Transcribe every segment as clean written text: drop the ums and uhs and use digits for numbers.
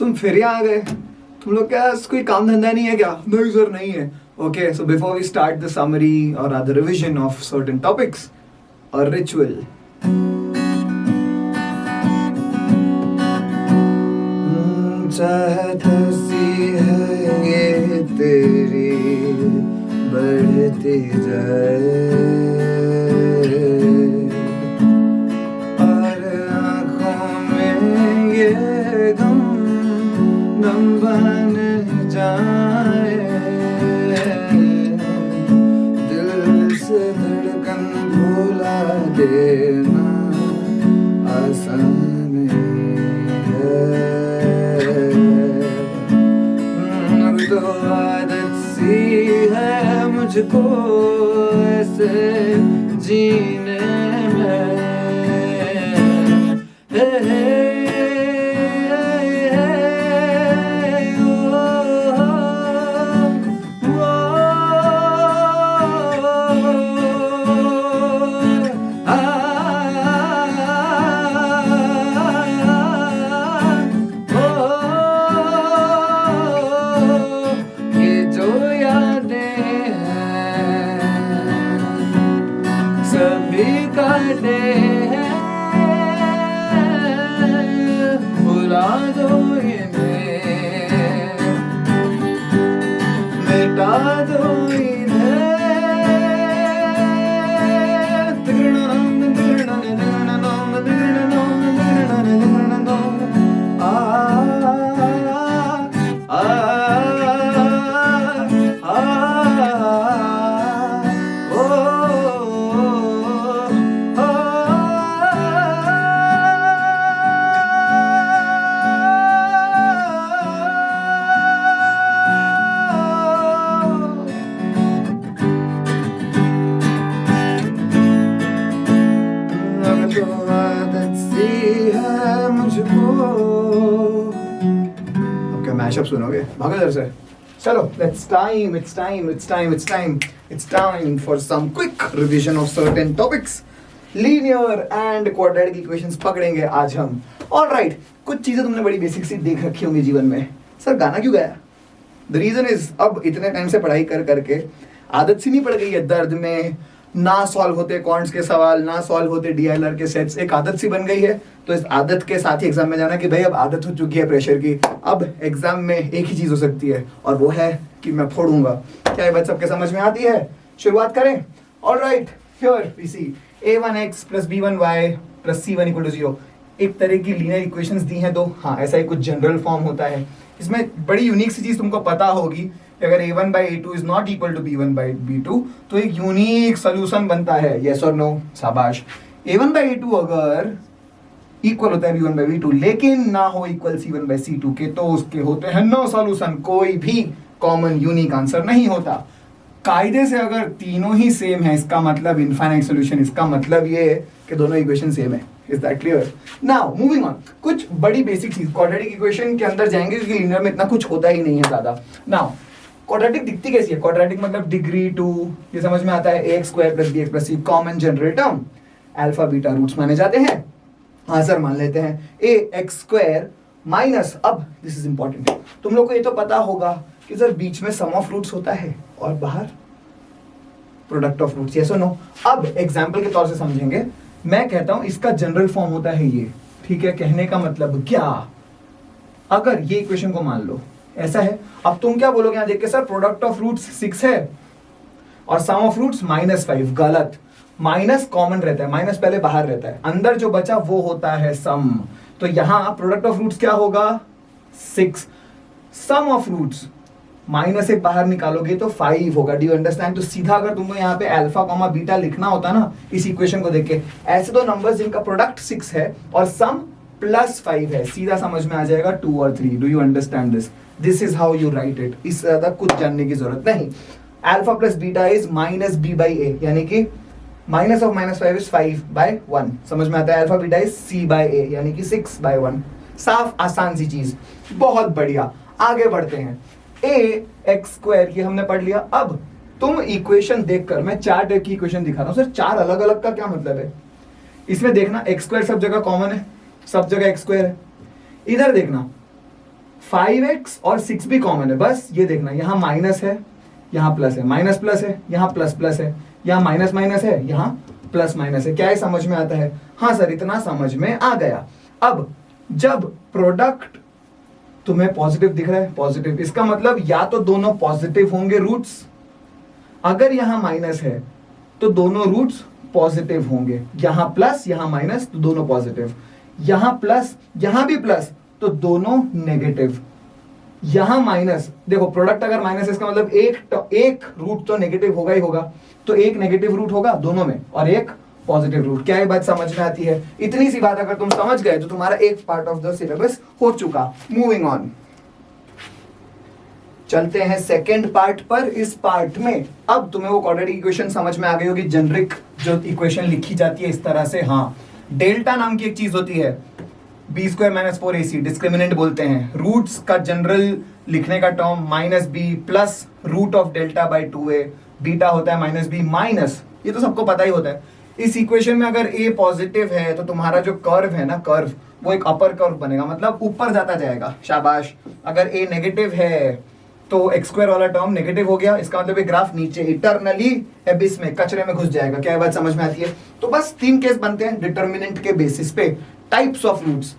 तुम फिर यहाँ आ गए। तुम लोग क्या कोई काम धंधा नहीं है क्या? नहीं सर नहीं है। Okay, so before we start the summary और the revision of certain topics और रिचुअल, चाहत सी है ये तेरी बढ़ती जाए और आँखों में ये गम गम बन जाए, दिल से धड़कन भुला देना आसान आदत सी है मुझको ऐसे जीने में। भुला दो इन्हें, मिटा दो मैशअप सुनोगे, भागो इधर से। चलो, it's time for some quick revision of certain topics. Linear and quadratic equations पकड़ेंगे आज हम। Alright, कुछ चीजें तुमने बड़ी बेसिक सी देख रखी होंगी जीवन में। सर गाना क्यों गाया? The reason is अब इतने टाइम से पढ़ाई कर करके आदत सी नहीं पड़ गई है दर्द में ना सॉल्व होते कॉन्ट्स के सवाल, ना सॉल्व होते डीएलआर के सेट्स, एक आदत सी बन गई है। तो इस आदत के साथ ही एग्जाम में जाना कि भाई अब आदत हो चुकी है प्रेशर की, अब एग्जाम में एक ही चीज हो सकती है और वो है कि मैं फोड़ूंगा। क्या ये बात सबके समझ में आती है? शुरुआत करें। Alright, here we C a1x + b1y + c1 = 0 एक तरह की लीनियर इक्वेशंस दी हैं दो। हाँ, ऐसा ही कुछ जनरल फॉर्म होता है। इसमें बड़ी यूनिक सी चीज तुमको पता होगी, अगर a1/a2 is not equal to b1/b2 तो एक यूनिक सोल्यूशन बनता है। यस और नो? शाबाश। a1/a2 अगर इक्वल होता है b1/b2 लेकिन ना हो इक्वल c1/c2 के, तो उसके होते हैं नो सॉल्यूशन, कोई भी कॉमन यूनिक आंसर नहीं होता। कायदे से अगर तीनों ही सेम है इसका मतलब इनफाइनाइट सॉल्यूशन, इसका मतलब ये है कि दोनों इक्वेशन सेम है। Is that clear? Now moving on, कुछ बड़ी बेसिक चीज क्वाड्रेटिक इक्वेशन के अंदर जाएंगे क्योंकि लीनियर में इतना कुछ होता ही नहीं है ज्यादा। नाउ क्वाड्रेटिक दिखती कैसी है? क्वाड्रेटिक मतलब डिग्री 2, ये समझ में आता है। ax² + bx + c common general term, alpha beta roots माने जाते हैं। आंसर मान लेते हैं ax² माइनस, अब दिस इज इंपॉर्टेंट, तुम लोग को ये तो पता होगा कि सर बीच में सम ऑफ रूट्स होता है और बाहर प्रोडक्ट ऑफ रूट्स। यस और नो? अब एग्जांपल के तौर से समझेंगे। मैं कहता हूं इसका जनरल फॉर्म होता है ये, ठीक है? कहने का मतलब क्या, अगर ये इक्वेशन को मान लो ऐसा है, अब तुम क्या बोलोगे यहां देख के, सर प्रोडक्ट ऑफ रूट्स 6 है और सम ऑफ रूट्स -5। गलत, माइनस कॉमन रहता है, माइनस पहले बाहर रहता है, अंदर जो बचा वो होता है सम। तो यहां प्रोडक्ट ऑफ रूट्स क्या होगा? 6। सम ऑफ रूट्स -1 बाहर निकालोगे तो 5 होगा। Do you understand? तो सीधा अगर तुमको यहाँ पे अल्फा कॉमा बीटा लिखना होता ना इस इक्वेशन को देख के, ऐसे दो नंबर्स जिनका प्रोडक्ट 6 है और सम +5 है, सीधा समझ में आ जाएगा 2 और 3। Do you understand this? This is how you right it. इससे ज्यादा कुछ जानने की जरूरत नहीं। अल्फा + बीटा इज -b/a, यानी कि माइनस ऑफ -5 इज 5/1। समझ में आता है? अल्फा बीटा इज c/a, यानी कि 6/1। साफ आसान सी चीज, बहुत बढ़िया। आगे बढ़ते हैं। ax² ये हमने पढ़ लिया। अब तुम इक्वेशन देखकर, मैं 4 टाइप की इक्वेशन दिखा रहा हूं। सर 4 अलग अलग का क्या मतलब है? इसमें देखना x² सब जगह कॉमन है, सब जगह x² है। इधर देखना 5x और 6 भी कॉमन है, बस ये देखना यहाँ माइनस है यहाँ प्लस है, माइनस प्लस है यहाँ प्लस प्लस है, यहाँ माइनस माइनस है यहाँ प्लस माइनस है। क्या ये समझ में आता है? हाँ सर, इतना समझ में आ गया। अब जब प्रोडक्ट तुम्हें पॉजिटिव दिख रहा है, पॉजिटिव, इसका मतलब या तो दोनों पॉजिटिव होंगे रूट्स, अगर यहां माइनस है तो दोनों रूट्स पॉजिटिव होंगे, यहां प्लस यहां माइनस तो दोनों पॉजिटिव, यहां प्लस यहां भी प्लस तो दोनों नेगेटिव, यहां माइनस, देखो प्रोडक्ट अगर माइनस है इसका मतलब एक रूट तो नेगेटिव होगा ही होगा, तो एक नेगेटिव रूट होगा दोनों में और एक पॉजिटिव रूट। क्या ये बात समझ में आती है? इतनी सी बात अगर तुम समझ गए तो तुम्हारा एक पार्ट ऑफ द सिलेबस हो चुका। मूविंग ऑन, चलते हैं सेकंड पार्ट पर। इस पार्ट में अब तुम्हें वो क्वाड्रेटिक इक्वेशन समझ में आ गई होगी, जेनरिक जो इक्वेशन लिखी जाती है इस तरह से। हाँ, डेल्टा नाम की एक चीज होती है, B square minus 4ac, discriminant बोलते हैं। रूट्स का जनरल लिखने का term minus B plus root of delta by 2a, beta होता है माइनस बी माइनस, ये तो सबको पता ही होता है। इस इक्वेशन में अगर a पॉजिटिव है तो तुम्हारा जो कर्व है ना, कर्व वो एक अपर कर्व बनेगा, मतलब ऊपर जाता जाएगा, शाबाश। अगर a नेगेटिव है तो एक्स स्क्वायर वाला टर्म नेगेटिव हो गया, इसका मतलब ये ग्राफ नीचे इटरनली एबिस में, कचरे में घुस जाएगा। क्या बात समझ में आती है? तो बस 3 केस बनते हैं डिटर्मिनेंट के बेसिस पे, टाइप्स ऑफ रूट्स।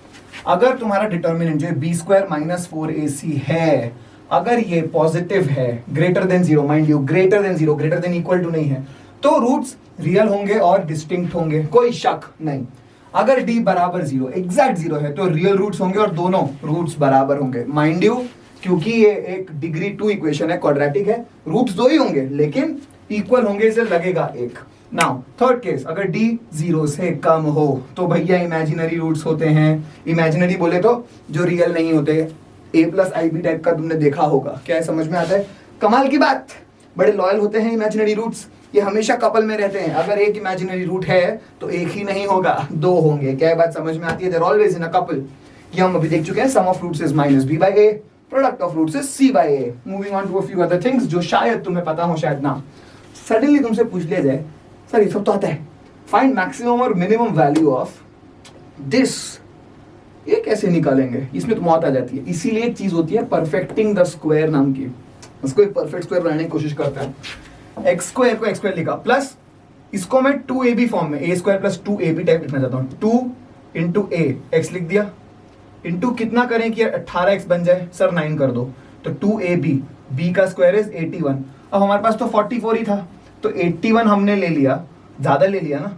अगर तुम्हारा डिटर्मिनेंट जो बी स्क्वायर माइनस 4ac है, अगर ये पॉजिटिव है, greater than 0, mind you greater than 0, greater than equal to नहीं है, तो रूट्स रियल होंगे और डिस्टिंक्ट होंगे, कोई शक नहीं। अगर d बराबर 0, एग्जैक्ट 0 है तो रियल रूट्स होंगे और दोनों रूट्स बराबर होंगे, माइंड यू, क्योंकि ये एक डिग्री 2 इक्वेशन है, क्वाड्रेटिक है, रूट्स 2 ही होंगे लेकिन इक्वल होंगे, इसे लगेगा 1। नाउ थर्ड केस, अगर d 0 से कम हो तो भैया इमेजिनरी रूट्स होते हैं। इमेजिनरी बोले तो जो रियल नहीं होते, a प्लस IB टाइप का तुमने देखा होगा। क्या है, समझ में आता है? कमाल की बात, बड़े लॉयल होते हैं इमेजिनरी रूट्स, ये हमेशा कपल में रहते हैं। अगर एक इमेजिनरी रूट है तो एक ही नहीं होगा, 2 होंगे। क्या बात समझ में आती है? There always in a couple. ये हम अभी देख चुके हैं, sum of roots is minus b by a, product of roots is c by a। Moving on to a few other things जो शायद तुम्हें पता हो, शायद ना। सडनली तुमसे पूछ लिया जाए, सर ये सब तो आता है, फाइंड मैक्सिमम और मिनिमम वैल्यू ऑफ दिस, ये कैसे निकालेंगे? इसमें तो मौत आ जाती है। इसीलिए एक चीज होती है परफेक्टिंग द स्क्वायर नाम की, उसको एक परफेक्ट स्क्वायर बनाने की कोशिश करता है। एक्स स्क्वायर को एक्स स्क्वायर लिखा, प्लस इसको मैं 2ab फॉर्म में, a square plus 2ab type लिखना चाहता हूँ। 2 इंटू a, एक्स लिख दिया, इंटू कितना करें कि 18x बन जाए? सर 9 कर दो, तो 2ab, b का स्क्वायर इज 81। अब हमारे पास तो 44 ही था, तो 81 हमने ले लिया, ज्यादा ले लिया ना,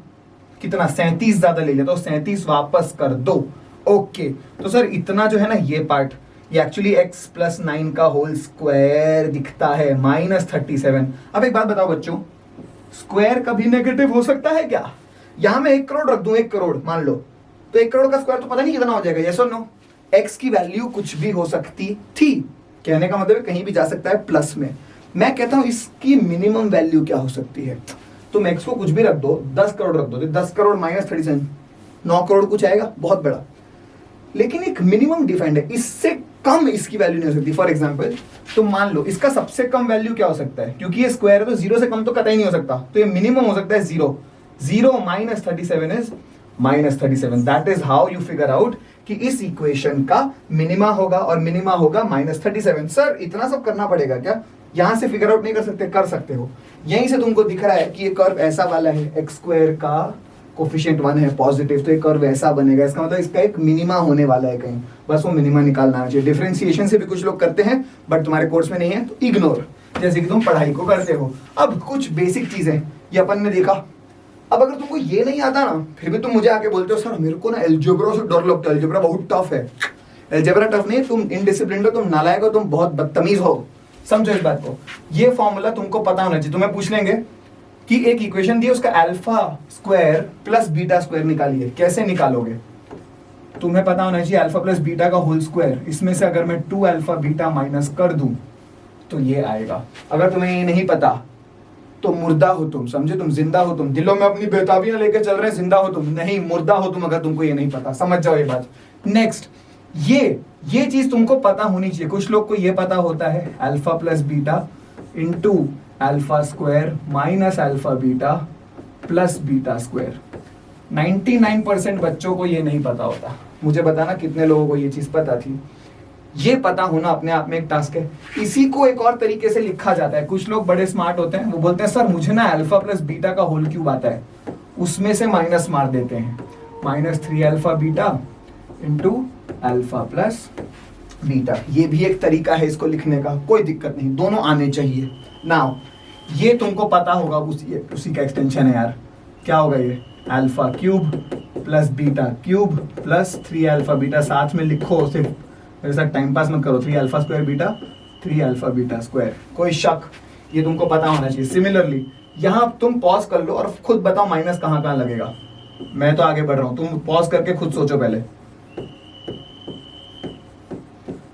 कितना, 37 ज्यादा ले लिया, तो 37 वापस कर दो। ओके, तो सर इतना जो है ना, ये पार्ट, ये एक्चुअली x प्लस 9 का होल स्क्वायर दिखता है, माइनस 37। अब एक बात बताओ बच्चों, स्क्वायर कभी नेगेटिव हो सकता है क्या? यहां मैं 1 करोड़ रख दूं, 1 करोड़ मान लो, तो 1 करोड़ का स्क्वायर तो पता नहीं कितना हो जाएगा, यस और नो? x की वैल्यू कुछ भी हो सकती थी, कहने का मतलब कहीं भी जा सकता है प्लस में। मैं कहता हूं इसकी मिनिमम वैल्यू क्या हो सकती है? तुम x को कुछ भी रख दो, 10 करोड़ रख दो, 10 करोड़ माइनस 37, 9 करोड़ कुछ आएगा, बहुत बड़ा, लेकिन एक मिनिमम डिफाइंड है, इससे कम इसकी वैल्यू नहीं हो सकती। फॉर एग्जांपल तुम मान लो इसका सबसे कम वैल्यू क्या हो सकता है, क्योंकि ये स्क्वायर है तो 0 से कम तो कतई नहीं हो सकता, तो ये मिनिमम हो सकता है 0। 0 minus 37 is minus 37। That is how you figure out कि इस इक्वेशन का मिनिमा होगा और मिनिमा होगा माइनस 37। सर इतना सब करना पड़ेगा क्या? यहां से फिगर आउट नहीं कर सकते? कर सकते हो। यहीं से तुमको दिख रहा है कि ये कर्व ऐसा वाला है, एक्स स्क्वायर का कोफिशिएंट 1 है पॉजिटिव, तो ये कर्व ऐसा बनेगा, इसका मतलब इसका एक मिनिमा होने वाला है कहीं, बस वो मिनिमा निकालना चाहिए। डिफरेंशिएशन से भी कुछ लोग करते हैं, बट तुम्हारे कोर्स में नहीं है तो इग्नोर, जैसे कि तुम पढ़ाई को करते हो। अब कुछ बेसिक चीजें ये अपन ने देखा। अब अगर तुमको ये नहीं आता ना, फिर भी तुम मुझे आके बोलते हो सर मेरे को ना अलजेब्रा से डर लगता है, अलजेब्रा बहुत टफ है। अलजेब्रा टफ नहीं, तुम इनडिसिप्लिन्ड हो, तुम नालायक हो, तुम बहुत बदतमीज हो, समझो इस बात को। ये फॉर्मूला तुमको पता होना चाहिए। तुम्हें पूछ लेंगे कि एक इक्वेशन दी है, उसका alpha square plus beta square निकालिए, कैसे निकालोगे? तुम्हें पता होना चाहिए अल्फा प्लस बीटा का होल स्क्वायर, इसमें से अगर मैं 2 अल्फा बीटा माइनस कर दूं तो ये आएगा। अगर तुम्हें ये नहीं पता तो मुर्दा हो तुम, समझे? तुम जिंदा हो, तुम दिलों में अपनी बेताबियां लेके चल रहे हैं, जिंदा हो तुम नहीं, मुर्दा हो तुम अगर तुमको ये नहीं पता, समझ जाओ ये बात। नेक्स्ट, ये चीज तुमको पता होनी चाहिए। कुछ लोग को ये पता होता है alpha plus beta into alpha square minus alpha beta plus beta square. 99% बच्चों को ये नहीं पता होता। मुझे बताना कितने लोगों को ये चीज पता थी। ये पता होना अपने आप में एक टास्क है। इसी को एक और तरीके से लिखा जाता है। कुछ लोग बड़े स्मार्ट होते हैं, वो बोलते हैं सर मुझे ना अल्फा प्लस बीटा का होल क्यूब आता है, उसमें से माइनस मार देते हैं, -3 alpha beta into alpha plus beta. ये भी एक तरीका है इसको लिखने का, कोई दिक्कत नहीं, दोनों आने चाहिए। नाउ ये तुमको पता होगा, उसी का एक्सटेंशन है यार। क्या होगा ये? Alpha cube plus beta cube plus 3 alpha beta. साथ में लिखो, सिर्फ मेरे साथ टाइम पास मत करो। 3 alpha square beta, 3 alpha beta square. कोई शक? ये तुमको पता होना चाहिए। सिमिलरली यहाँ तुम पॉज कर लो और खुद बताओ माइनस कहाँ कहाँ लगेगा। मैं तो आगे बढ़ रहा हूं, तुम पॉज करके खुद सोचो पहले।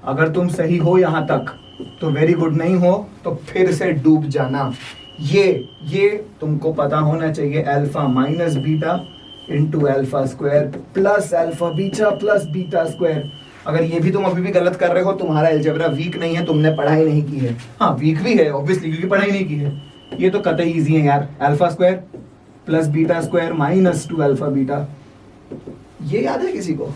अगर तुम सही हो यहां तक तो वेरी गुड, नहीं हो तो फिर से डूब जाना। ये तुमको पता होना चाहिए। Alpha minus beta into alpha square plus alpha beta plus beta square. अगर ये भी तुम अभी भी गलत कर रहे हो, तुम्हारा अलजेब्रा वीक नहीं है, तुमने पढ़ाई नहीं की है। हाँ वीक भी है ऑब्वियसली, क्योंकि पढ़ाई नहीं की है। ये तो कतई इजी है यार। Alpha square plus beta square -2 alpha beta. ये याद है किसी को?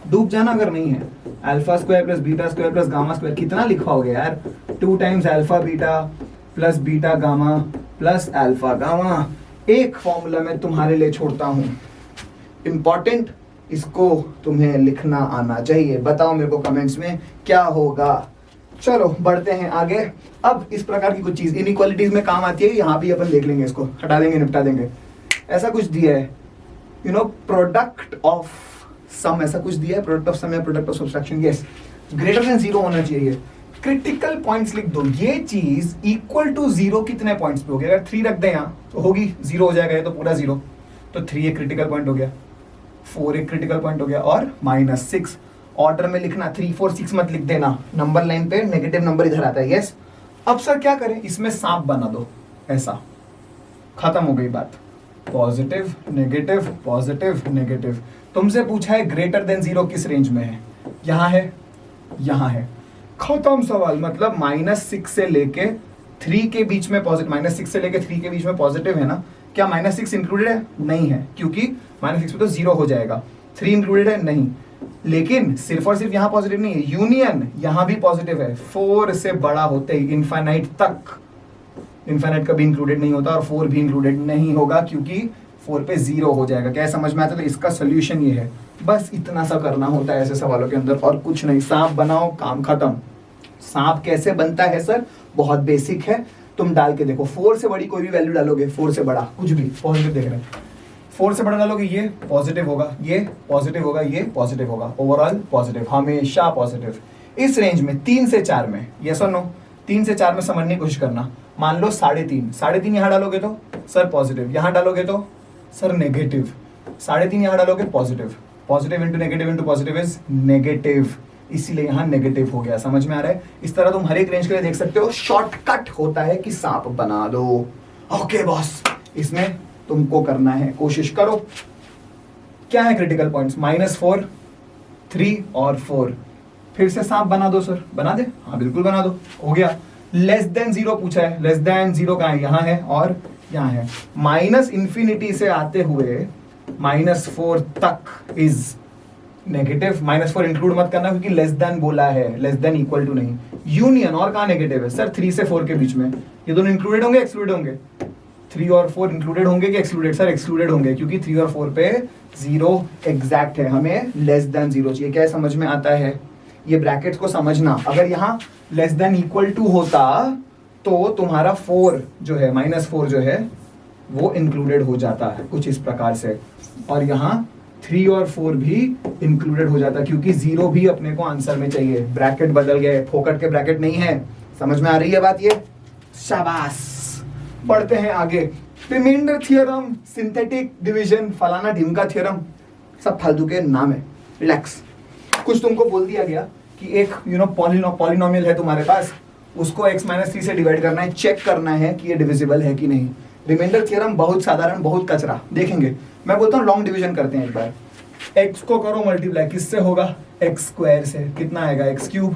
डूब जाना अगर नहीं है। Alpha square plus beta square plus gamma square, कितना लिखवाओगे यार? 2 times alpha beta plus beta gamma plus alpha gamma. एक फॉर्मूला मैं तुम्हारे लिए छोड़ता हूं, इंपॉर्टेंट, इसको तुम्हें लिखना आना चाहिए। बताओ मेरे को कमेंट्स में क्या होगा। चलो बढ़ते हैं आगे। अब इस प्रकार की कुछ चीज इनइक्वालिटीज में काम आती है, यहाँ भी अपन देख लेंगे, इसको हटा देंगे, निपटा देंगे। ऐसा कुछ दिया है, प्रोडक्ट ऑफ सम, ऐसा कुछ दिया है, प्रोडक्ट ऑफ सम या product of subtraction. Yes, greater than 0 होना चाहिए। क्रिटिकल पॉइंट्स लिख दो। ये चीज इक्वल टू 0 कितने पॉइंट्स पे होगी? अगर 3 रख दे यहाँ तो होगी 0 हो जाएगा, ये तो पूरा 0, तो 3 एक क्रिटिकल पॉइंट हो गया, 4 एक क्रिटिकल पॉइंट हो गया, और -6 ऑर्डर में लिखना। 3 4 6 मत लिख देना, नंबर लाइन पे नेगेटिव नंबर इधर आता है। यस, अब सर क्या करें? इसमें सांप बना दो, ऐसा, खत्म हो गई बात। Positive negative positive negative. तुमसे पूछा है ग्रेटर देन 0 किस रेंज में है? यहाँ है, यहाँ है, खत्म सवाल। मतलब -6 से लेके 3 के बीच में पॉजिटिव, -6 से लेके 3 के बीच में पॉजिटिव है ना? क्या -6 इंक्लूडेड है? नहीं है, क्योंकि -6 पे तो 0 हो जाएगा। 3 इंक्लूडेड है? नहीं। लेकिन सिर्फ और सिर्फ यहाँ पॉजिटिव नहीं है, यूनियन यहाँ भी पॉजिटिव है। 4 से बड़ा होते ही इनफाइनाइट तक, इनफाइनाइट कभी इंक्लूडेड नहीं होता, और 4 भी इंक्लूडेड नहीं होगा, क्योंकि 4 पे 0 हो जाएगा। क्या समझ में आता है? तो इसका सोल्यूशन ये है, बस इतना सा करना होता है ऐसे सवालों के अंदर, और कुछ नहीं। सांप बनाओ, काम खत्म। सांप कैसे बनता है सर? बहुत बेसिक है, तुम डाल के देखो। 4 से बड़ी कोई भी वैल्यू डालोगे, 4 से बड़ा कुछ भी पॉजिटिव देख रहे हैं, 4 से बड़ा डालोगे, ये पॉजिटिव होगा, ये पॉजिटिव होगा, ये पॉजिटिव होगा, ओवरऑल पॉजिटिव, हमेशा पॉजिटिव। इस रेंज में 3 से 4 में, यस और नो, 3 से 4 में समझने की कोशिश करना। मान लो 3.5, 3.5 यहाँ डालोगे तो सर पॉजिटिव, यहाँ डालोगे तो सर नेगेटिव, 3.5 यहाँ डालोगे positive, positive into positive is negative, इसीलिए यहाँ नेगेटिव हो गया। समझ में आ रहा है? इस तरह तुम हर एक रेंज के लिए देख सकते हो। शॉर्टकट होता है कि सांप बना दो। ओके बॉस, इसमें तुमको करना है, कोशिश करो। क्या है क्रिटिकल पॉइंट्स? -4, 3 और 4। फिर से सांप बना दो सर। बना दे? हाँ बिल्कुल बना दो, हो गया। लेस देन 0 पूछा है, लेस देन 0 कहाँ है? यहाँ है और यहाँ है। -∞ से आते हुए -4 तक इज नेगेटिव। -4 इंक्लूड मत करना, क्योंकि लेस देन बोला है, लेस देन इक्वल टू नहीं। यूनियन और कहाँ नेगेटिव है सर? 3 से 4 के बीच में। ये दोनों इंक्लूडेड होंगे, एक्सक्लूडेड होंगे? 3 और 4 इंक्लूडेड होंगे कि एक्सक्लूडेड? सर एक्सक्लूडेड होंगे, क्योंकि 3 और 4 पे 0 एग्जैक्ट है, हमें लेस देन 0 चाहिए। क्या समझ में आता है? ये ब्रैकेट्स को समझना। अगर यहाँ लेस देन इक्वल टू होता तो तुम्हारा 4 जो है, -4 जो है, वो इंक्लूडेड हो जाता है कुछ इस प्रकार से, और यहाँ 3 और 4 भी इंक्लूडेड हो जाता, क्योंकि 0 भी अपने को आंसर में चाहिए। ब्रैकेट बदल गए, फोकट के ब्रैकेट नहीं है। समझ में आ रही है बात? ये शाबाश। बढ़ते हैं आगे। रिमाइंडर थ्योरम, सिंथेटिक डिवीजन, फलाना ढिमका थ्योरम, सब फालतू के नाम है, रिलैक्स। कुछ तुमको बोल दिया गया कि एक पॉलिनोमियल है तुम्हारे पास, उसको x-3 से डिवाइड करना है, चेक करना है कि ये डिविजिबल है कि नहीं। रिमाइंडर थ्योरम बहुत साधारण, बहुत कचरा, देखेंगे। मैं बोलता हूँ लॉन्ग डिवीजन करते हैं एक बार। x को करो मल्टीप्लाई, किससे होगा? x स्क्वायर से। कितना आएगा? x³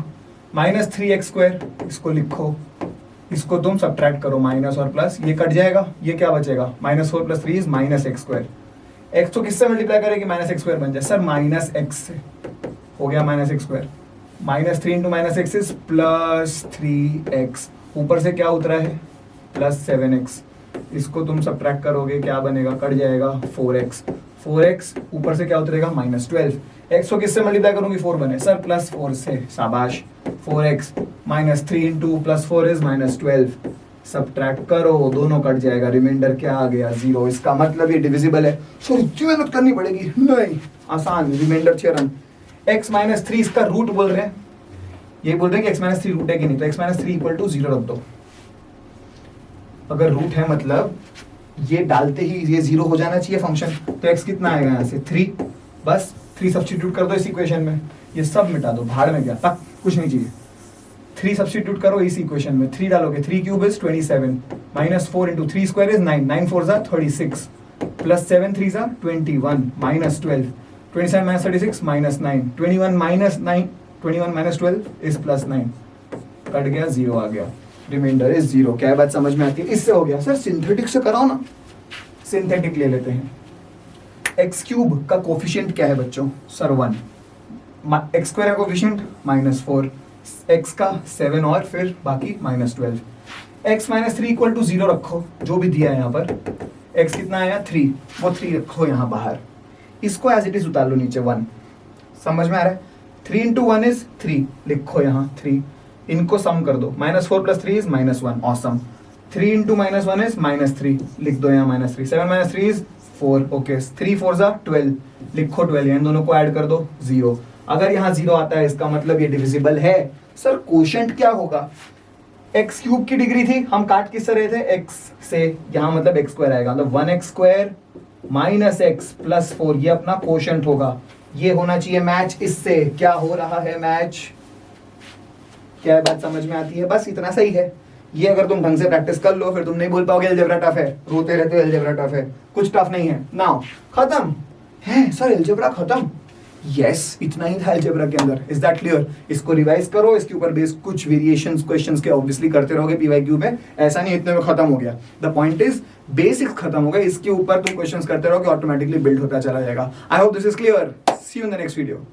-3x², इसको लिखो, इसको तुम सब्ट्रैक्ट करो, माइनस और प्लस, ये कट जाएगा, ये क्या बचेगा? -4 + 3 इज -x²। x तो किससे मल्टीप्लाई करेगी? -x² बन जाए सर, -x से हो गया -x²। Minus 3 into minus x is plus 3x, ऊपर से क्या उतरा है प्लस 7x, इसको तुम सब्ट्रैक्ट करोगे क्या बनेगा, कट जाएगा 4x, 4x ऊपर से क्या उतरेगा माइनस 12, x को किससे मल्टीप्लाई करूंगी 4 बने सर प्लस 4 से, शाबाश 4x minus 3 into plus 4 is minus 12, subtract करो दोनों कट जाएगा, रिमाइंडर क्या आ गया 0, इसका मतलब ये डिविजिबल है। सो इतनी मेहनत करनी पड़ेगी नहीं, आसान रिमाइंडर थ्योरम। x माइनस 3 इसका रूट बोल रहे हैं, ये बोल रहे हैं कि x माइनस 3 रूट है कि नहीं, तो x माइनस 3 इक्वल टू 0 रख दो, अगर रूट है मतलब ये डालते ही ये 0 हो जाना चाहिए फंक्शन, तो x कितना आएगा यहाँ से 3, बस 3 सब्स्टिट्यूट कर दो इस इक्वेशन में, ये सब मिटा दो, भाड़ में गया तक कुछ नहीं चाहिए, 3 सब्स्टिट्यूट करो इस इक्वेशन में, 3 डालोगे 3 cube is 27 minus 4 into 3 square is 9, 9 4 ज़ा 36 प्लस 7 3 ज़ा 21 minus 12, 27 minus 36 minus 9, 21 minus 9, 21 minus 12 is plus 9, cut गया 0 आ गया, रिमाइंडर इज 0। क्या बात समझ में आती है? इससे हो गया। सर सिंथेटिक से कराओ ना, सिंथेटिक ले लेते हैं। एक्स क्यूब का कोफिशिएंट क्या है बच्चों सर 1, एक्स स्क्वायर का कोफिशिएंट माइनस 4, एक्स का 7 और फिर बाकी minus 12, X minus 3 equal to 0 रखो, जो भी दिया है यहाँ पर, एक्स कितना आया 3, वो 3 रखो यहाँ बाहर, इसको एज इट इज उतार लो नीचे 1, समझ में आ रहा है? 3 इंटू 1 इज 3, लिखो यहाँ 3, इनको सम कर दो, minus 4 plus 3 is minus 1, awesome, 3 into minus 1 is minus 3, लिख दो यहाँ माइनस 3, 7 माइनस 3 इज 4, ओके, 3 4 ज़ा 12, लिखो 12, इन दोनों को ऐड कर दो 0, अगर यहाँ 0 आता है इसका मतलब ये डिविजिबल है। सर कोशेंट क्या होगा, एक्स क्यूब की डिग्री थी, हम काट किससे रहे थे एक्स से, यहाँ मतलब एक्स स्क्वायर आएगा, मतलब 1x square minus x plus 4, ये अपना कोशेंट होगा, ये होना चाहिए मैच इससे, क्या हो रहा है मैच, क्या बात समझ में आती है? बस इतना सही है, ये अगर तुम ढंग से प्रैक्टिस कर लो फिर तुम नहीं बोल पाओगे अलजेब्रा टफ है, रोते रहते हो अलजेब्रा टफ है, कुछ टफ नहीं है। नाउ खत्म है सर अलजेब्रा खत्म, यस इतना ही था अलजेब्रा के अंदर, इज दैट क्लियर? इसको रिवाइज करो, इसके ऊपर बेस कुछ वेरिएशंस क्वेश्चंस के ऑब्वियसली करते रहोगे पीवाईक्यू में, ऐसा नहीं इतने में खत्म हो गया, द पॉइंट इज बेसिक्स खत्म हो गए, इसके ऊपर तुम क्वेश्चंस करते रहोगे ऑटोमेटिकली बिल्ड होता चला जाएगा। I hope this is clear, see you in the next video.